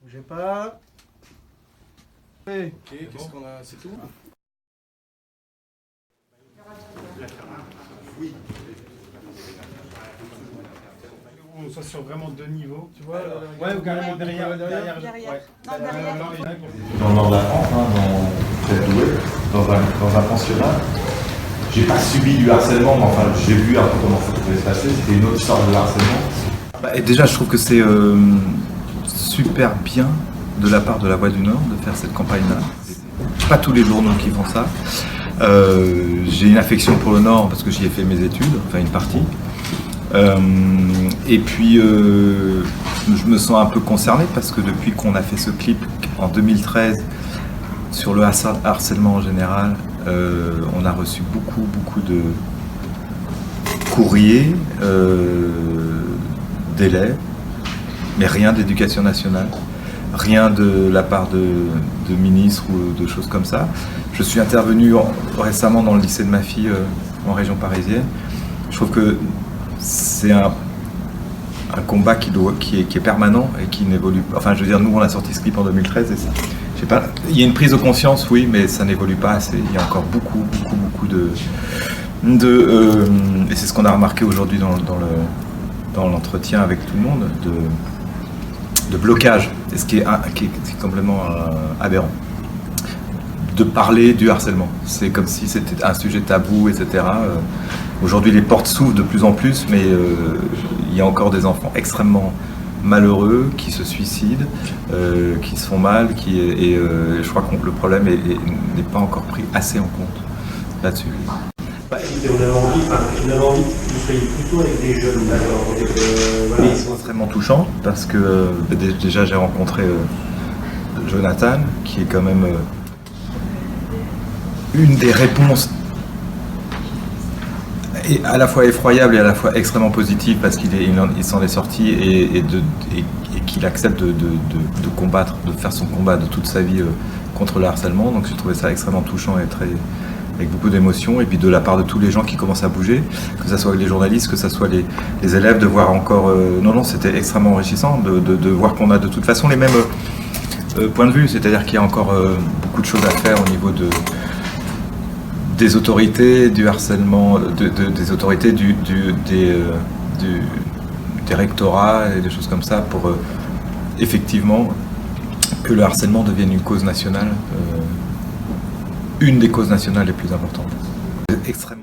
Bougez pas. Ok, Qu'est-ce qu'on a? C'est tout? oui. On soit sur vraiment deux niveaux. Tu vois, Ouais, ou carrément derrière. derrière. Derrière. Non, derrière. Dans le nord de la France, dans un pensionnat. J'ai pas subi du harcèlement, mais enfin j'ai vu un peu comment ça pouvait se passer. C'était une autre sorte de harcèlement. Et déjà, je trouve que c'est super bien de la part de La Voix du Nord de faire cette campagne-là. Pas tous les journaux qui font ça. J'ai une affection pour le Nord parce que j'y ai fait mes études, enfin une partie. Et puis, je me sens un peu concerné parce que depuis qu'on a fait ce clip en 2013 sur le harcèlement en général, on a reçu beaucoup de courriers d'élèves, mais rien d'éducation nationale, rien de la part de ministres ou de choses comme ça. Je suis intervenu récemment dans le lycée de ma fille en région parisienne. Je trouve que c'est un combat qui est permanent et qui n'évolue pas. Enfin, je veux dire, nous, on a sorti ce clip en 2013 et ça, je sais pas, il y a une prise de conscience, oui, mais ça n'évolue pas assez. Il y a encore beaucoup et c'est ce qu'on a remarqué aujourd'hui dans l'entretien avec tout le monde, de blocage, et ce qui est complètement aberrant. De parler du harcèlement. C'est comme si c'était un sujet tabou, etc. Aujourd'hui, les portes s'ouvrent de plus en plus, mais il y a encore des enfants extrêmement malheureux qui se suicident, qui se font mal, et je crois que le problème n'est pas encore pris assez en compte là-dessus. Et on avait envie que vous soyez plutôt avec des jeunes, d'accord. Ils sont extrêmement touchants parce que déjà j'ai rencontré Jonathan, qui est quand même une des réponses est à la fois effroyable et à la fois extrêmement positive parce qu'il s'en est sorti et qu'il accepte de combattre, de faire son combat de toute sa vie contre le harcèlement. Donc j'ai trouvé ça extrêmement touchant et avec beaucoup d'émotion, et puis de la part de tous les gens qui commencent à bouger, que ce soit les journalistes, que ce soit les élèves, de voir encore... Non, c'était extrêmement enrichissant de voir qu'on a de toute façon les mêmes points de vue, c'est-à-dire qu'il y a encore beaucoup de choses à faire au niveau des autorités, du harcèlement, des autorités, des rectorats et des choses comme ça pour effectivement que le harcèlement devienne une cause nationale, une des causes nationales les plus importantes. Extrêmement